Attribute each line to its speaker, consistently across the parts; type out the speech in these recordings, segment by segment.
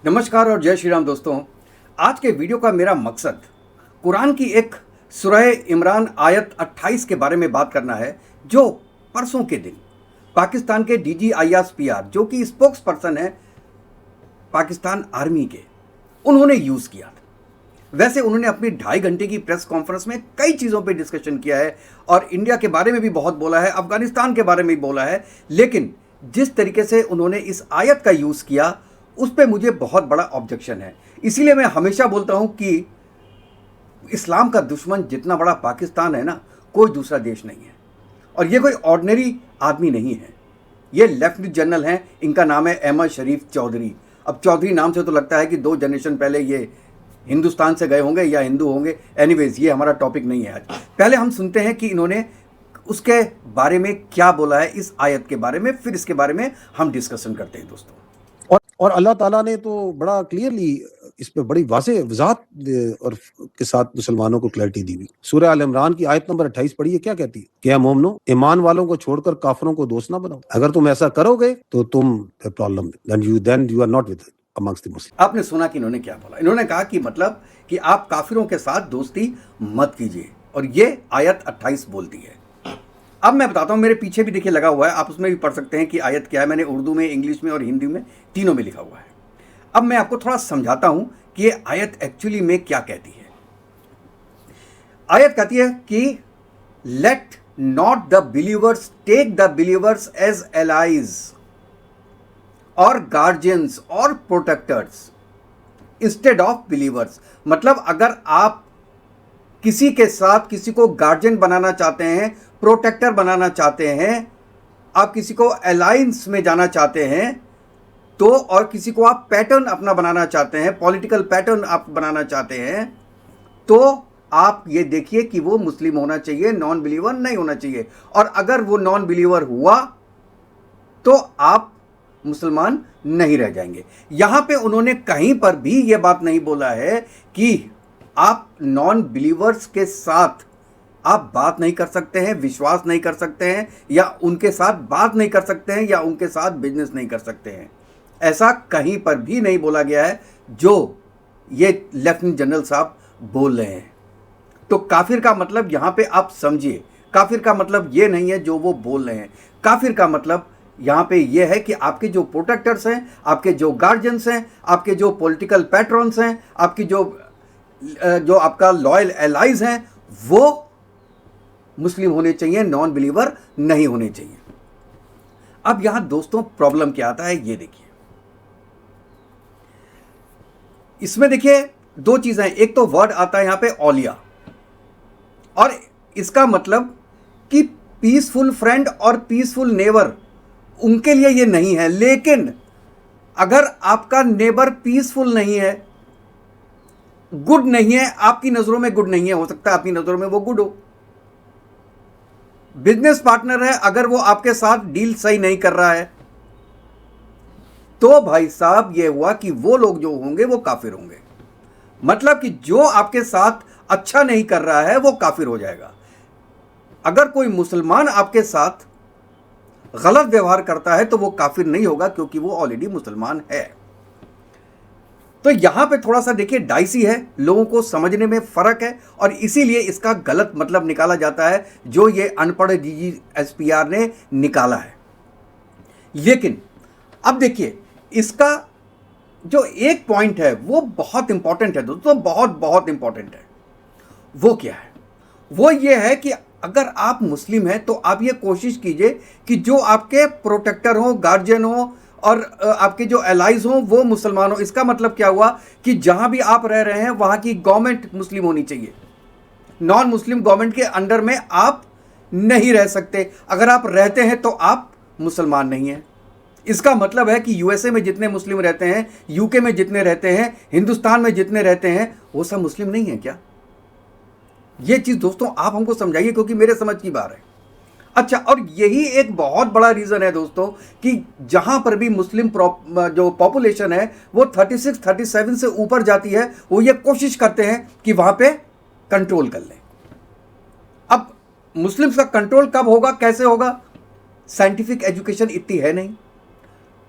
Speaker 1: नमस्कार और जय श्री राम दोस्तों। आज के वीडियो का मेरा मकसद कुरान की एक सूरह इमरान आयत 28 के बारे में बात करना है, जो परसों के दिन पाकिस्तान के DGISPR जो कि स्पोक्स पर्सन है पाकिस्तान आर्मी के, उन्होंने यूज़ किया था। वैसे उन्होंने अपनी 2.5 घंटे की प्रेस कॉन्फ्रेंस में कई चीज़ों पे डिस्कशन किया है और इंडिया के बारे में भी बहुत बोला है, अफगानिस्तान के बारे में भी बोला है, लेकिन जिस तरीके से उन्होंने इस आयत का यूज़ किया उस पर मुझे बहुत बड़ा ऑब्जेक्शन है। इसीलिए मैं हमेशा बोलता हूं कि इस्लाम का दुश्मन जितना बड़ा पाकिस्तान है ना, कोई दूसरा देश नहीं है। और ये कोई ऑर्डिनरी आदमी नहीं है, ये लेफ्टिनेंट जनरल हैं, इनका नाम है अहमद शरीफ चौधरी। अब चौधरी नाम से तो लगता है कि 2 जनरेशन पहले ये हिंदुस्तान से गए होंगे या हिंदू होंगे। एनीवेज, ये हमारा टॉपिक नहीं है आज। पहले हम सुनते हैं कि इन्होंने उसके बारे में क्या बोला है, इस आयत के बारे में, फिर इसके बारे में हम डिस्कशन करते हैं दोस्तों।
Speaker 2: और अल्लाह ताला ने तो बड़ा क्लियरली इस पे बड़ी वाज़ेह वज़ाहत और के साथ मुसलमानों को क्लैरिटी दी हुई। सूरह अल इमरान की आयत नंबर 28 पढ़िए, क्या कहती है? क्या मोमनो, ईमान वालों को छोड़कर काफिरों को दोस्त ना बनाओ। अगर तुम ऐसा करोगे तो तुम problem, then you are not with amongst the Muslim.
Speaker 1: आपने सुना कि इन्होंने क्या बोला। इन्होंने कहा कि मतलब कि आप काफिरों के साथ दोस्ती मत कीजिए, और ये आयत 28 बोलती है। अब मैं बताता हूँ, मेरे पीछे भी देखिए लगा हुआ है, आप उसमें भी पढ़ सकते हैं कि आयत क्या है। मैंने उर्दू में, इंग्लिश में और हिंदी में, तीनों में लिखा हुआ है। अब मैं आपको थोड़ा समझाता हूं कि ये आयत एक्चुअली में क्या कहती है। आयत कहती है कि let not the believers take the believers as allies और गार्जियंस और प्रोटेक्टर्स इंस्टेड ऑफ बिलीवर्स। मतलब अगर आप किसी के साथ किसी को गार्जियन बनाना चाहते हैं, प्रोटेक्टर बनाना चाहते हैं, आप किसी को अलायंस में जाना चाहते हैं तो, और किसी को आप पैटर्न अपना बनाना चाहते हैं, पॉलिटिकल पैटर्न आप बनाना चाहते हैं, तो आप ये देखिए कि वो मुस्लिम होना चाहिए, नॉन बिलीवर नहीं होना चाहिए। और अगर वो नॉन बिलीवर हुआ तो आप मुसलमान नहीं रह जाएंगे। यहां पे उन्होंने कहीं पर भी ये बात नहीं बोला है कि आप नॉन बिलीवर्स के साथ आप बात नहीं कर सकते हैं, विश्वास नहीं कर सकते हैं, या उनके साथ बात नहीं कर सकते हैं, या उनके साथ बिजनेस नहीं कर सकते हैं। ऐसा कहीं पर भी नहीं बोला गया है जो ये लेफ्टिनेंट जनरल साहब बोल रहे हैं। तो काफिर का मतलब यहां पे आप समझिए, काफिर का मतलब ये नहीं है जो वो बोल रहे हैं। काफिर का मतलब यहां पे ये है कि आपके जो प्रोटेक्टर्स हैं, आपके जो गार्जियंस हैं, आपके जो पॉलिटिकल पैट्रॉन्स हैं, आपकी जो आपका लॉयल एलाइज हैं, वो मुस्लिम होने चाहिए, नॉन बिलीवर नहीं होने चाहिए। अब यहां दोस्तों प्रॉब्लम क्या आता है, ये देखिए। इसमें देखिए 2 चीजें हैं। एक तो वर्ड आता है यहां पे औलिया, और इसका मतलब कि पीसफुल फ्रेंड और पीसफुल नेबर, उनके लिए ये नहीं है। लेकिन अगर आपका नेबर पीसफुल नहीं है, गुड नहीं है, आपकी नजरों में गुड नहीं है, हो सकता है आपकी नजरों में वो गुड हो। बिजनेस पार्टनर है, अगर वो आपके साथ डील सही नहीं कर रहा है, तो भाई साहब ये हुआ कि वो लोग जो होंगे वो काफिर होंगे। मतलब कि जो आपके साथ अच्छा नहीं कर रहा है वो काफिर हो जाएगा। अगर कोई मुसलमान आपके साथ गलत व्यवहार करता है तो वो काफिर नहीं होगा, क्योंकि वो ऑलरेडी मुसलमान है। तो यहां पे थोड़ा सा देखिए डाइसी है, लोगों को समझने में फर्क है, और इसीलिए इसका गलत मतलब निकाला जाता है जो ये अनपढ़ DGISPR ने निकाला है। लेकिन अब देखिए, इसका जो एक पॉइंट है वो बहुत इंपॉर्टेंट है दोस्तों, बहुत बहुत इंपॉर्टेंट है। वो क्या है? वो ये है कि अगर आप मुस्लिम हैं तो आप ये कोशिश कीजिए कि जो आपके प्रोटेक्टर हो, गार्जियन हो, और आपके जो एलाइज हो वो मुसलमान हो। इसका मतलब क्या हुआ कि जहां भी आप रह रहे हैं वहां की गवर्नमेंट मुस्लिम होनी चाहिए। नॉन मुस्लिम गवर्नमेंट के अंडर में आप नहीं रह सकते। अगर आप रहते हैं तो आप मुसलमान नहीं हैं। इसका मतलब है कि USA में जितने मुस्लिम रहते हैं, UK में जितने रहते हैं, हिंदुस्तान में जितने रहते हैं, वो सब मुस्लिम नहीं है क्या? ये चीज दोस्तों आप हमको समझाइए, क्योंकि मेरे समझ की बात है। अच्छा, और यही एक बहुत बड़ा रीजन है दोस्तों कि जहां पर भी मुस्लिम जो पॉपुलेशन है वो 36-37 से ऊपर जाती है, वो ये कोशिश करते हैं कि वहां पे कंट्रोल कर लें। अब मुस्लिम्स का कंट्रोल कब होगा, कैसे होगा? साइंटिफिक एजुकेशन इतनी है नहीं,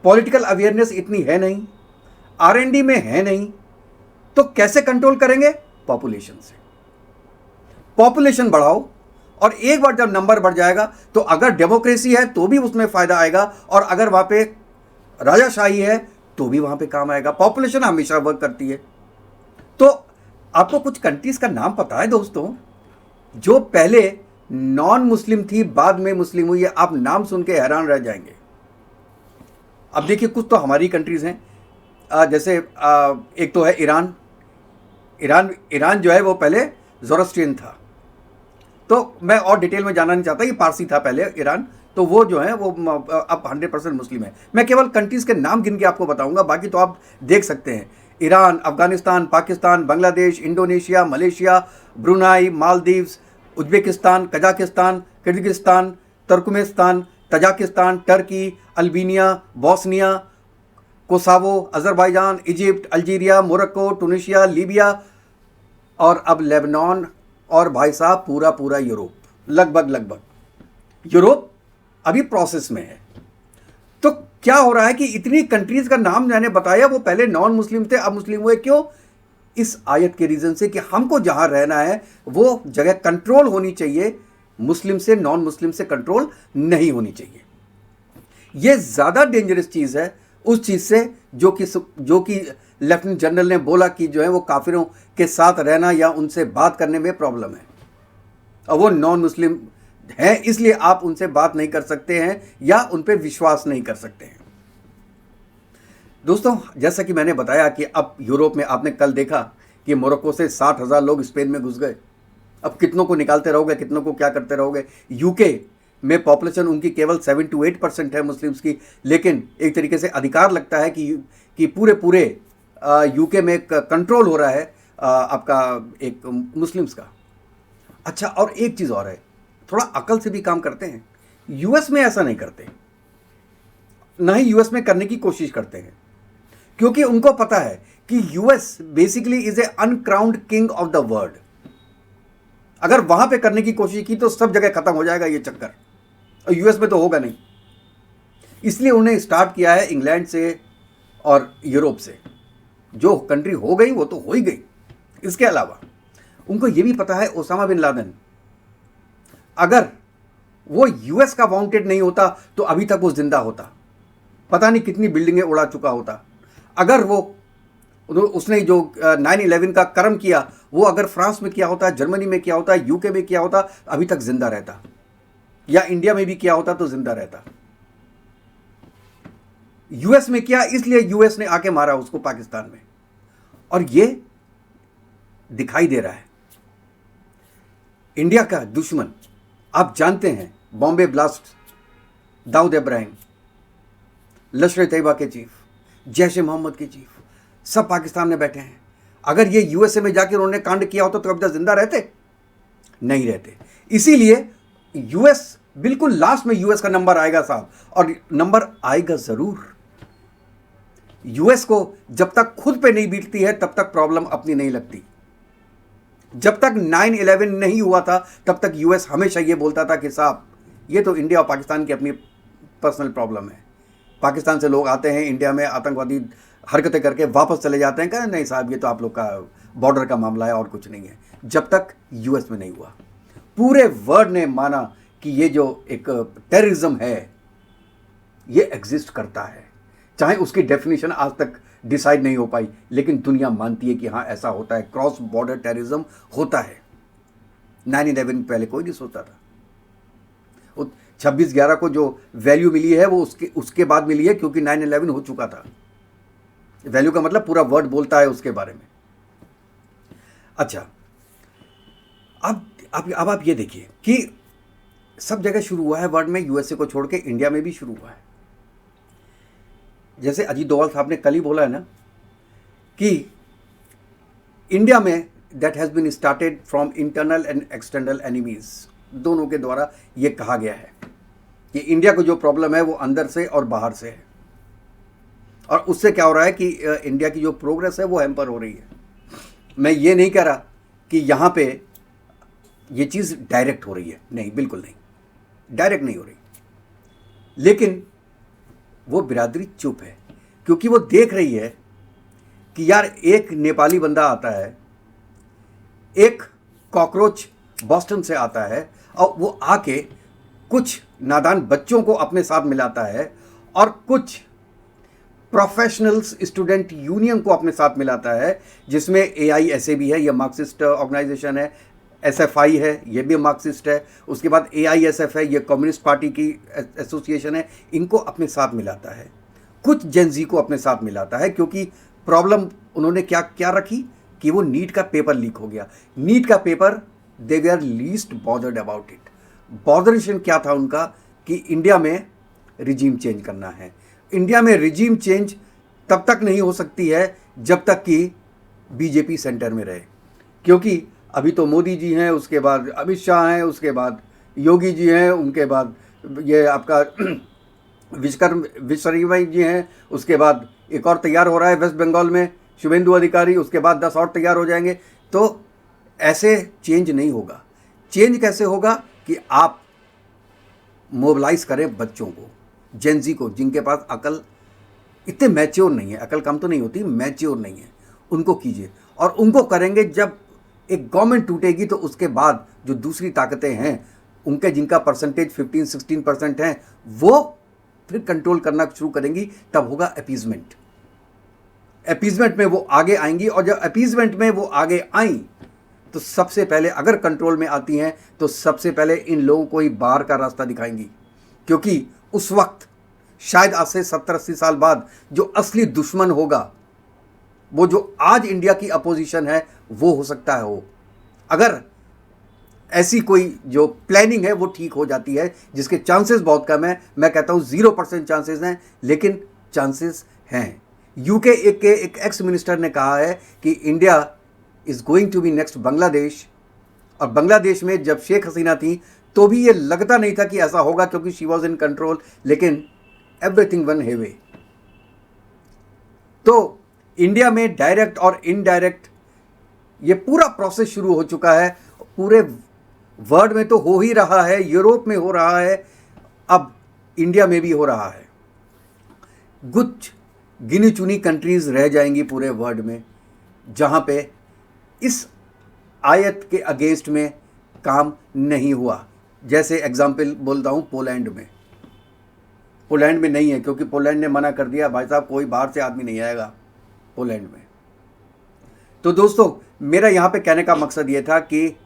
Speaker 1: पॉलिटिकल अवेयरनेस इतनी है नहीं, R&D में है नहीं, तो कैसे कंट्रोल करेंगे? पॉपुलेशन से। पॉपुलेशन बढ़ाओ, और एक बार जब नंबर बढ़ जाएगा तो अगर डेमोक्रेसी है तो भी उसमें फायदा आएगा, और अगर वहां पे राजाशाही है तो भी वहां पे काम आएगा। पॉपुलेशन हमेशा वर्क करती है। तो आपको कुछ कंट्रीज का नाम पता है दोस्तों, जो पहले नॉन मुस्लिम थी, बाद में मुस्लिम हुई है? आप नाम सुन के हैरान रह जाएंगे। अब देखिए, कुछ तो हमारी कंट्रीज हैं, जैसे एक तो है ईरान। ईरान जो है वो पहले ज़ोरास्ट्रियन था। तो मैं और डिटेल में जाना नहीं चाहता, ये पारसी था पहले ईरान, तो वो जो है वो अब 100% मुस्लिम है। मैं केवल कंट्रीज के नाम गिन के आपको बताऊंगा, बाकी तो आप देख सकते हैं। Iran, Afghanistan, Pakistan, Bangladesh, Indonesia, Malaysia, Brunei, Maldives, Uzbekistan, Kazakhstan, Kyrgyzstan, Turkmenistan, Tajikistan, Turkey, Albania, Bosnia, Kosovo, Azerbaijan, Egypt, Algeria, Morocco, Tunisia, Libya, और अब लेबनान, और भाई साहब पूरा यूरोप, लगभग यूरोप अभी प्रोसेस में है। तो क्या हो रहा है कि इतनी कंट्रीज का नाम मैंने बताया, वो पहले नॉन मुस्लिम थे, अब मुस्लिम हुए। क्यों? इस आयत के रीजन से कि हमको जहां रहना है वो जगह कंट्रोल होनी चाहिए, मुस्लिम से, नॉन मुस्लिम से कंट्रोल नहीं होनी चाहिए। यह ज्यादा डेंजरस चीज है उस चीज से जो कि लेफ्टिनेंट जनरल ने बोला कि जो है वो काफिरों के साथ रहना या उनसे बात करने में प्रॉब्लम है, और वो नॉन मुस्लिम हैं, इसलिए आप उनसे बात नहीं कर सकते हैं या उन पर विश्वास नहीं कर सकते हैं। दोस्तों, जैसा कि मैंने बताया कि अब यूरोप में आपने कल देखा कि मोरक्को से 60,000 लोग स्पेन में घुस गए। अब कितनों को निकालते रहोगे, कितनों को क्या करते रहोगे? यूके में पॉपुलेशन उनकी केवल 7 to 8% है मुस्लिम्स की, लेकिन एक तरीके से अधिकार लगता है कि पूरे यूके में कंट्रोल हो रहा है आपका एक मुस्लिम्स का। अच्छा, और एक चीज़ और है, थोड़ा अकल से भी काम करते हैं। यूएस में ऐसा नहीं करते, ना ही यूएस में करने की कोशिश करते हैं, क्योंकि उनको पता है कि US basically is a uncrowned king of the world. अगर वहां पे करने की कोशिश की तो सब जगह खत्म हो जाएगा ये चक्कर, और यूएस में तो होगा नहीं। इसलिए उन्हें स्टार्ट किया है इंग्लैंड से और यूरोप से। जो कंट्री हो गई वो तो हो ही गई। इसके अलावा उनको ये भी पता है, ओसामा बिन लादेन अगर वो यूएस का वांटेड नहीं होता तो अभी तक वो जिंदा होता, पता नहीं कितनी बिल्डिंगें उड़ा चुका होता। अगर उसने जो 9/11 का कर्म किया वो अगर फ्रांस में किया होता, जर्मनी में किया होता, यूके में किया होता, अभी तक जिंदा रहता, या इंडिया में भी किया होता तो जिंदा रहता। यूएस में किया, इसलिए यूएस ने आके मारा उसको पाकिस्तान में, और ये दिखाई दे रहा है। इंडिया का दुश्मन आप जानते हैं, बॉम्बे ब्लास्ट, दाऊद इब्राहिम, लश्कर तैयबा के चीफ, जैश ए मोहम्मद के चीफ, सब पाकिस्तान में बैठे हैं। अगर ये यूएसए में जाकर उन्होंने कांड किया होता तो अब तक जिंदा रहते? नहीं रहते। इसीलिए यूएस बिल्कुल लास्ट में यूएस का नंबर आएगा साहब, और नंबर आएगा जरूर। यूएस को जब तक खुद पे नहीं बीतती है तब तक प्रॉब्लम अपनी नहीं लगती। जब तक 9/11 नहीं हुआ था तब तक यूएस हमेशा ये बोलता था कि साहब ये तो इंडिया और पाकिस्तान की अपनी पर्सनल प्रॉब्लम है। पाकिस्तान से लोग आते हैं इंडिया में आतंकवादी हरकतें करके वापस चले जाते हैं, कहते नहीं साहब ये तो आप लोग का बॉर्डर का मामला है और कुछ नहीं है। जब तक यूएस में नहीं हुआ, पूरे वर्ल्ड ने माना कि ये जो एक टेररिज्म है ये एग्जिस्ट करता है, चाहे उसकी डेफिनेशन आज तक डिसाइड नहीं हो पाई, लेकिन दुनिया मानती है कि हाँ ऐसा होता है, क्रॉस बॉर्डर टेररिज्म होता है। 9/11 पहले कोई नहीं सोचता था। 26/11 को जो वैल्यू मिली है वो उसके बाद मिली है, क्योंकि 9/11 हो चुका था। वैल्यू का मतलब पूरा वर्ल्ड बोलता है उसके बारे में। अच्छा, अब आप ये देखिए कि सब जगह शुरू हुआ है वर्ल्ड में, यूएसए को छोड़ के इंडिया में भी शुरू हुआ है। जैसे अजीत डोभाल साहब ने कल ही बोला है ना कि इंडिया में that has been started from internal and external enemies, दोनों के द्वारा ये कहा गया है कि इंडिया को जो प्रॉब्लम है वो अंदर से और बाहर से है, और उससे क्या हो रहा है कि इंडिया की जो प्रोग्रेस है वो हैम्पर हो रही है। मैं ये नहीं कह रहा कि यहाँ पे ये चीज़ डायरेक्ट हो रही है, नहीं, बिल्कुल नहीं, डायरेक्ट नहीं हो रही, लेकिन वो बिरादरी चुप है, क्योंकि वो देख रही है कि यार एक नेपाली बंदा आता है, एक कॉकरोच बॉस्टन से आता है और वो आके कुछ नादान बच्चों को अपने साथ मिलाता है और कुछ प्रोफेशनल्स स्टूडेंट यूनियन को अपने साथ मिलाता है, जिसमें AISA भी है, ये मार्क्सिस्ट ऑर्गेनाइजेशन है, SFI है, ये भी मार्क्सिस्ट है, उसके बाद AISF है, ये कम्युनिस्ट पार्टी की एसोसिएशन है, इनको अपने साथ मिलाता है। कुछ जेनजी को अपने साथ मिलाता है, क्योंकि प्रॉब्लम उन्होंने क्या क्या रखी कि वो नीट का पेपर लीक हो गया। नीट का पेपर दे they are least bothered about it. Botheration क्या था उनका कि इंडिया में रिजीम चेंज करना है। इंडिया में रिजीम चेंज तब तक नहीं हो सकती है जब तक कि बीजेपी सेंटर में रहे, क्योंकि अभी तो मोदी जी हैं, उसके बाद अमित शाह हैं, उसके बाद योगी जी हैं, उनके बाद ये आपका विश्वकर्मा जी हैं, उसके बाद एक और तैयार हो रहा है वेस्ट बंगाल में शुभेंदु अधिकारी, उसके बाद 10 और तैयार हो जाएंगे। तो ऐसे चेंज नहीं होगा। चेंज कैसे होगा कि आप मोबिलाइज करें बच्चों को, जेनजी को, जिनके पास अकल इतने मैच्योर नहीं है, अकल कम तो नहीं होती, मैच्योर नहीं है, उनको कीजिए। और उनको करेंगे जब एक गवर्नमेंट टूटेगी तो उसके बाद जो दूसरी ताकतें हैं उनके जिनका परसेंटेज 15-16% हैं वो फिर कंट्रोल करना शुरू करेंगी, तब होगा अपीजमेंट। अपीजमेंट में वो आगे आएंगी, और जब अपीजमेंट में वो आगे आई तो सबसे पहले अगर कंट्रोल में आती हैं तो सबसे पहले इन लोगों को ही बाहर का रास्ता दिखाएंगी, क्योंकि उस वक्त शायद आज से 70-80 साल बाद जो असली दुश्मन होगा, वो जो आज इंडिया की अपोजिशन है, वो हो सकता है हो, अगर ऐसी कोई जो प्लानिंग है वो ठीक हो जाती है, जिसके चांसेस बहुत कम है। मैं कहता हूँ 0% चांसेस हैं, लेकिन चांसेस हैं। यूके के एक एक्स मिनिस्टर ने कहा है कि India is going to be next Bangladesh. और बांग्लादेश में जब शेख हसीना थी तो भी ये लगता नहीं था कि ऐसा होगा, क्योंकि शी वॉज इन कंट्रोल, लेकिन एवरीथिंग वन हेवे। तो इंडिया में डायरेक्ट और इनडायरेक्ट ये पूरा प्रोसेस शुरू हो चुका है। पूरे वर्ल्ड में तो हो ही रहा है, यूरोप में हो रहा है, अब इंडिया में भी हो रहा है। कुछ गिनी चुनी कंट्रीज रह जाएंगी पूरे वर्ल्ड में जहां पे इस आयत के अगेंस्ट में काम नहीं हुआ। जैसे एग्जाम्पल बोलता हूं, पोलैंड में। पोलैंड में नहीं है, क्योंकि पोलैंड ने मना कर दिया, भाई साहब कोई बाहर से आदमी नहीं आएगा पोलैंड में। तो दोस्तों, मेरा यहाँ पे कहने का मकसद ये था कि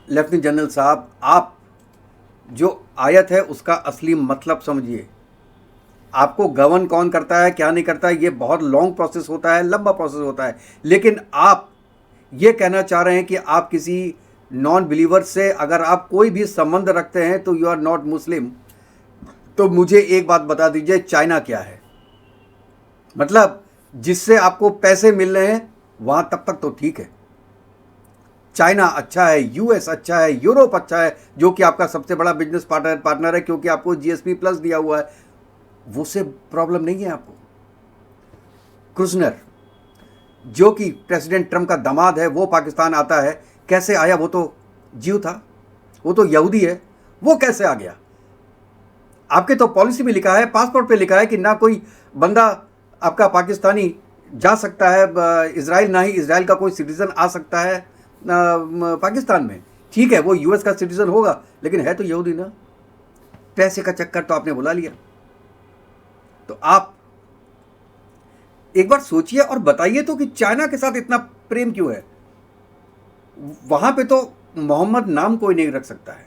Speaker 1: लेफ्टिनेंट जनरल साहब, आप जो आयत है उसका असली मतलब समझिए। आपको गवर्न कौन करता है, क्या नहीं करता है, ये बहुत लॉन्ग प्रोसेस होता है, लंबा प्रोसेस होता है। लेकिन आप ये कहना चाह रहे हैं कि आप किसी नॉन बिलीवर से अगर आप कोई भी संबंध रखते हैं तो यू आर नॉट मुस्लिम। तो मुझे एक बात बता दीजिए, चाइना क्या है? मतलब जिससे आपको पैसे मिल रहे हैं वहाँ तब तक तो ठीक है। चाइना अच्छा है, US अच्छा है, यूरोप अच्छा है, जो कि आपका सबसे बड़ा बिजनेस पार्टनर है, क्योंकि आपको GSP+ दिया हुआ है, वो से प्रॉब्लम नहीं है आपको। कुशनर, जो कि प्रेसिडेंट ट्रम्प का दामाद है, वो पाकिस्तान आता है। कैसे आया? वो तो जीव था, वो तो यहूदी है, वो कैसे आ गया? आपके तो पॉलिसी में लिखा है, पासपोर्ट पे लिखा है कि ना कोई बंदा आपका पाकिस्तानी जा सकता है इजराइल, ना ही इजराइल का कोई सिटीजन आ सकता है पाकिस्तान में। ठीक है, वो US का सिटीजन होगा, लेकिन है तो यहूदी ना। पैसे का चक्कर तो आपने बुला लिया। तो आप एक बार सोचिए और बताइए तो कि चाइना के साथ इतना प्रेम क्यों है? वहां पे तो मोहम्मद नाम कोई नहीं रख सकता है,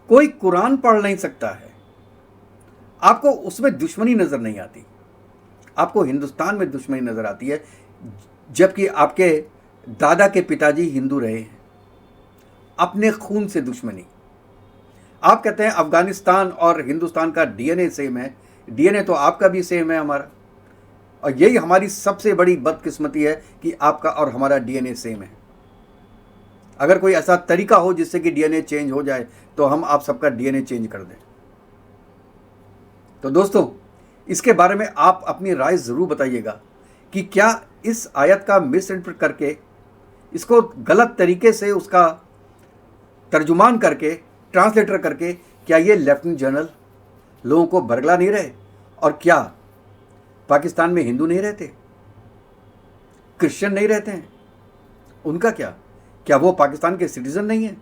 Speaker 1: कोई कुरान पढ़ नहीं सकता है, आपको उसमें दुश्मनी नजर नहीं आती। आपको हिंदुस्तान में दुश्मनी नजर आती है, जबकि आपके दादा के पिताजी हिंदू रहे हैं। अपने खून से दुश्मनी। आप कहते हैं अफगानिस्तान और हिंदुस्तान का DNA सेम है। DNA तो आपका भी सेम है, हमारा। और यही हमारी सबसे बड़ी बदकिस्मती है कि आपका और हमारा DNA सेम है। अगर कोई ऐसा तरीका हो जिससे कि DNA चेंज हो जाए तो हम आप सबका DNA चेंज कर दें। तो दोस्तों, इसके बारे में आप अपनी राय ज़रूर बताइएगा कि क्या इस आयत का मिस इंटरप्रेट करके, इसको गलत तरीके से उसका तर्जुमान करके, ट्रांसलेटर करके, क्या ये लेफ्टिनेंट जनरल लोगों को बरगला नहीं रहे? और क्या पाकिस्तान में हिंदू नहीं रहते? क्रिश्चियन नहीं रहते हैं, उनका क्या? क्या वो पाकिस्तान के सिटीजन नहीं है?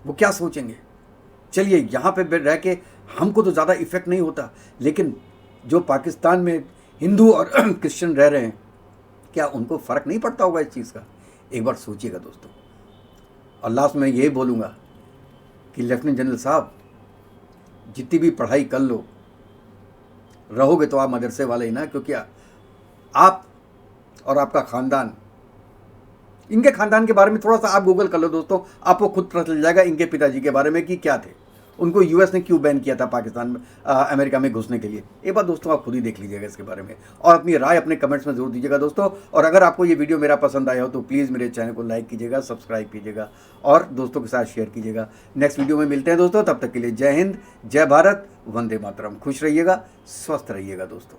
Speaker 1: वो क्या सोचेंगे? चलिए, यहाँ पे रह के हमको तो ज़्यादा इफेक्ट नहीं होता, लेकिन जो पाकिस्तान में हिंदू और क्रिश्चियन रह रहे हैं, क्या उनको फ़र्क नहीं पड़ता होगा इस चीज़ का? एक बार सोचिएगा दोस्तों। और लास्ट में यही बोलूँगा कि लेफ्टिनेंट जनरल साहब, जितनी भी पढ़ाई कर लो, रहोगे तो आप मदरसे वाले ही ना, क्योंकि आप और आपका ख़ानदान, इनके ख़ानदान के बारे में थोड़ा सा आप गूगल कर लो दोस्तों, आपको खुद पता चल जाएगा इनके पिताजी के बारे में कि क्या थे, उनको यूएस ने क्यों बैन किया था पाकिस्तान में, अमेरिका में घुसने के लिए। एक बार दोस्तों आप खुद ही देख लीजिएगा इसके बारे में, और अपनी राय अपने कमेंट्स में ज़रूर दीजिएगा दोस्तों। और अगर आपको ये वीडियो मेरा पसंद आया हो तो प्लीज़ मेरे चैनल को लाइक कीजिएगा, सब्सक्राइब कीजिएगा और दोस्तों के साथ शेयर कीजिएगा। नेक्स्ट वीडियो में मिलते हैं दोस्तों, तब तक के लिए जय हिंद, जय भारत, वंदे मातरम। खुश रहिएगा, स्वस्थ रहिएगा दोस्तों।